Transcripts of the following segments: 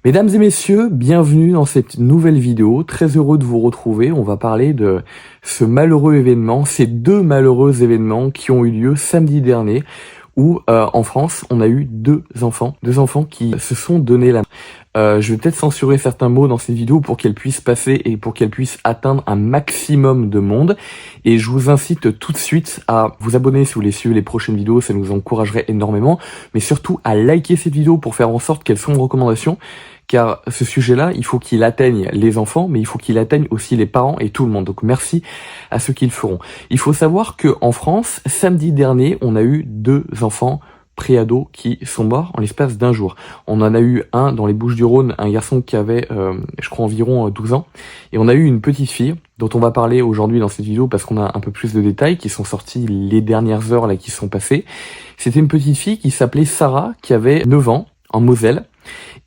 Mesdames et messieurs, bienvenue dans cette nouvelle vidéo. Très heureux de vous retrouver. On va parler de ce malheureux événement, ces deux malheureux événements qui ont eu lieu samedi dernier, où en France, on a eu deux enfants qui se sont donné la main. Je vais peut-être censurer certains mots dans cette vidéo pour qu'elle puisse passer et pour qu'elle puisse atteindre un maximum de monde. Et je vous incite tout de suite à vous abonner si vous voulez suivre les prochaines vidéos, ça nous encouragerait énormément. Mais surtout à liker cette vidéo pour faire en sorte qu'elle soit une recommandation. Car ce sujet-là, il faut qu'il atteigne les enfants, mais il faut qu'il atteigne aussi les parents et tout le monde. Donc merci à ceux qui le feront. Il faut savoir que en France, samedi dernier, on a eu deux enfants préados qui sont morts en l'espace d'un jour. On en a eu un dans les Bouches-du-Rhône, un garçon qui avait, je crois, environ 12 ans. Et on a eu une petite fille dont on va parler aujourd'hui dans cette vidéo parce qu'on a un peu plus de détails qui sont sortis les dernières heures là qui sont passées. C'était une petite fille qui s'appelait Sarah, qui avait 9 ans, en Moselle.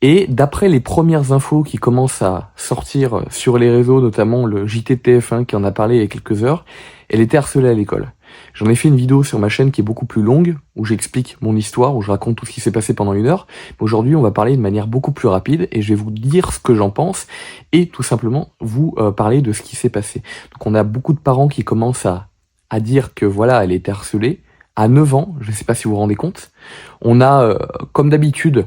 Et d'après les premières infos qui commencent à sortir sur les réseaux, notamment le JTTF1 qui en a parlé il y a quelques heures, elle était harcelée à l'école. J'en ai fait une vidéo sur ma chaîne qui est beaucoup plus longue, où j'explique mon histoire, où je raconte tout ce qui s'est passé pendant 1 heure. Mais aujourd'hui, on va parler de manière beaucoup plus rapide, et je vais vous dire ce que j'en pense, et tout simplement vous parler de ce qui s'est passé. Donc on a beaucoup de parents qui commencent à dire que voilà, elle était harcelée, à 9 ans, je ne sais pas si vous vous rendez compte. On a, comme d'habitude,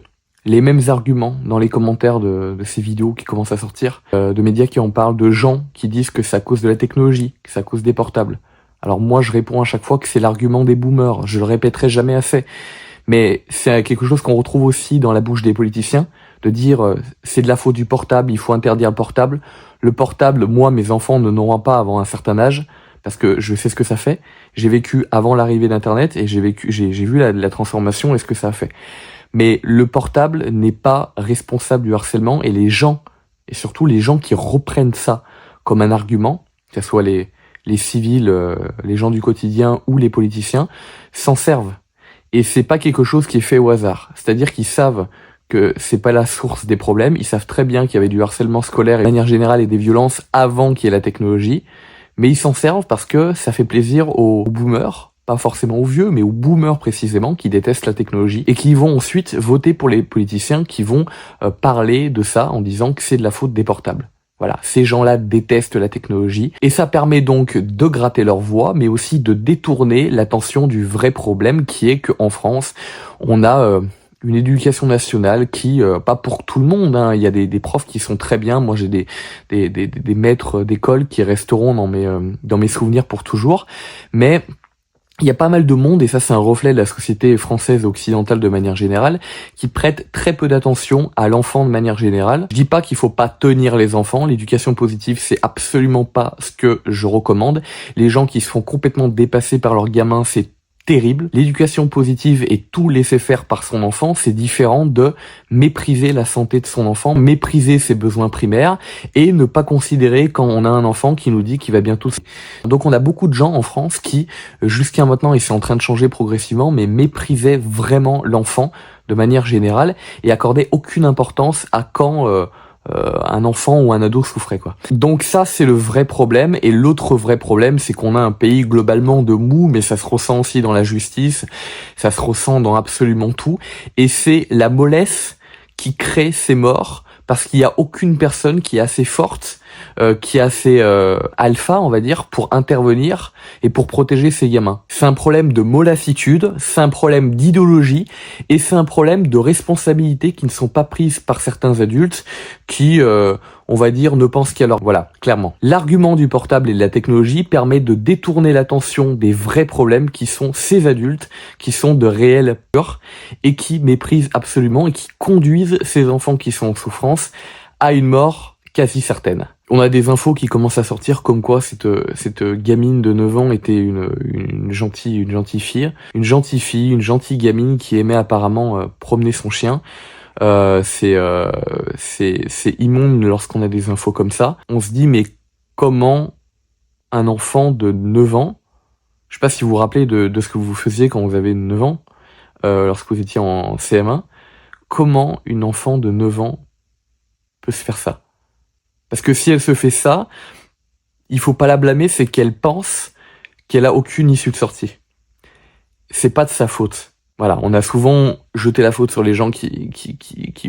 les mêmes arguments dans les commentaires de ces vidéos qui commencent à sortir, de médias qui en parlent, de gens qui disent que c'est à cause de la technologie, que c'est à cause des portables. Alors moi je réponds à chaque fois que c'est l'argument des boomers, je le répéterai jamais assez, mais c'est quelque chose qu'on retrouve aussi dans la bouche des politiciens, de dire c'est de la faute du portable, il faut interdire le portable. Le portable, moi mes enfants ne n'auront pas avant un certain âge, parce que je sais ce que ça fait. J'ai vécu avant l'arrivée d'internet et j'ai vu la transformation et ce que ça a fait. Mais le portable n'est pas responsable du harcèlement et les gens, et surtout les gens qui reprennent ça comme un argument, que ce soit les civils, les gens du quotidien ou les politiciens, s'en servent. Et c'est pas quelque chose qui est fait au hasard. C'est-à-dire qu'ils savent que c'est pas la source des problèmes, ils savent très bien qu'il y avait du harcèlement scolaire et de manière générale et des violences avant qu'il y ait la technologie, mais ils s'en servent parce que ça fait plaisir aux boomers, pas forcément aux vieux, mais aux boomers précisément, qui détestent la technologie, et qui vont ensuite voter pour les politiciens qui vont parler de ça en disant que c'est de la faute des portables. Voilà, ces gens-là détestent la technologie, et ça permet donc de gratter leur voix, mais aussi de détourner l'attention du vrai problème, qui est qu'en France, on a une éducation nationale qui, pas pour tout le monde, hein, il y a des profs qui sont très bien, moi j'ai des maîtres d'école qui resteront dans mes souvenirs pour toujours, mais il y a pas mal de monde, et ça c'est un reflet de la société française et occidentale de manière générale, qui prête très peu d'attention à l'enfant de manière générale. Je dis pas qu'il faut pas tenir les enfants, l'éducation positive c'est absolument pas ce que je recommande. Les gens qui se font complètement dépasser par leurs gamins, c'est terrible. L'éducation positive et tout laisser faire par son enfant, c'est différent de mépriser la santé de son enfant, mépriser ses besoins primaires et ne pas considérer quand on a un enfant qui nous dit qu'il va bientôt... Donc on a beaucoup de gens en France qui, jusqu'à maintenant, et c'est en train de changer progressivement, mais méprisaient vraiment l'enfant de manière générale et accordaient aucune importance à quand... un enfant ou un ado souffrait, quoi. Donc ça, c'est le vrai problème. Et l'autre vrai problème, c'est qu'on a un pays globalement de mou, mais ça se ressent aussi dans la justice, ça se ressent dans absolument tout. Et c'est la mollesse qui crée ces morts, parce qu'il n'y a aucune personne qui est assez forte, qui est assez alpha, on va dire, pour intervenir et pour protéger ses gamins. C'est un problème de mollassitude, c'est un problème d'idéologie, et c'est un problème de responsabilité qui ne sont pas prises par certains adultes qui, on va dire, ne pensent qu'à leur... Voilà, clairement. L'argument du portable et de la technologie permet de détourner l'attention des vrais problèmes qui sont ces adultes, qui sont de réelles peurs, et qui méprisent absolument et qui conduisent ces enfants qui sont en souffrance à une mort quasi certaine. On a des infos qui commencent à sortir comme quoi cette gamine de 9 ans était une gentille fille, une gentille gamine qui aimait apparemment promener son chien. C'est immonde lorsqu'on a des infos comme ça. On se dit mais comment un enfant de 9 ans, je sais pas si vous vous rappelez de ce que vous faisiez quand vous avez 9 ans, lorsque vous étiez en CM1, comment une enfant de 9 ans peut se faire ça? Parce que si elle se fait ça, il faut pas la blâmer, c'est qu'elle pense qu'elle a aucune issue de sortie. C'est pas de sa faute. Voilà, on a souvent jeté la faute sur les gens qui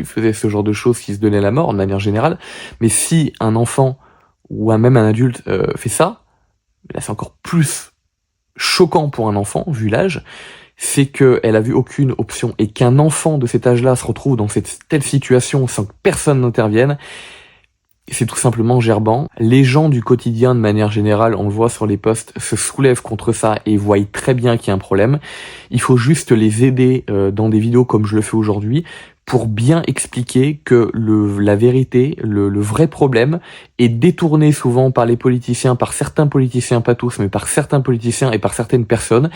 faisaient ce genre de choses, qui se donnaient la mort de manière générale. Mais si un enfant ou même un adulte fait ça, là c'est encore plus choquant pour un enfant, vu l'âge, c'est qu'elle a vu aucune option et qu'un enfant de cet âge-là se retrouve dans cette telle situation sans que personne n'intervienne. C'est tout simplement gerbant. Les gens du quotidien, de manière générale, on le voit sur les posts, se soulèvent contre ça et voient très bien qu'il y a un problème. Il faut juste les aider dans des vidéos comme je le fais aujourd'hui pour bien expliquer que la vérité, le vrai problème est détourné souvent par les politiciens, par certains politiciens, pas tous, mais par certains politiciens et par certaines personnes,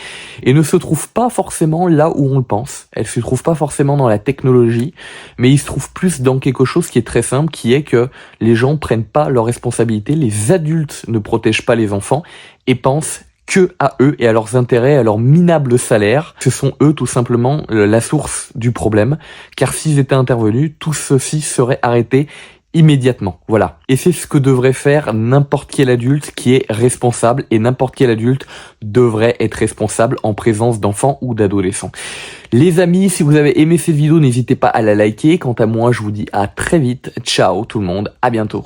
et ne se trouve pas forcément là où on le pense. Elle se trouve pas forcément dans la technologie, mais il se trouve plus dans quelque chose qui est très simple, qui est que les gens prennent pas leurs responsabilités, les adultes ne protègent pas les enfants et pensent que à eux et à leurs intérêts, à leur minable salaire. Ce sont eux tout simplement la source du problème, car s'ils étaient intervenus, tout ceci serait arrêté immédiatement. Voilà. Et c'est ce que devrait faire n'importe quel adulte qui est responsable, et n'importe quel adulte devrait être responsable en présence d'enfants ou d'adolescents. Les amis, si vous avez aimé cette vidéo, n'hésitez pas à la liker. Quant à moi, je vous dis à très vite. Ciao tout le monde, à bientôt.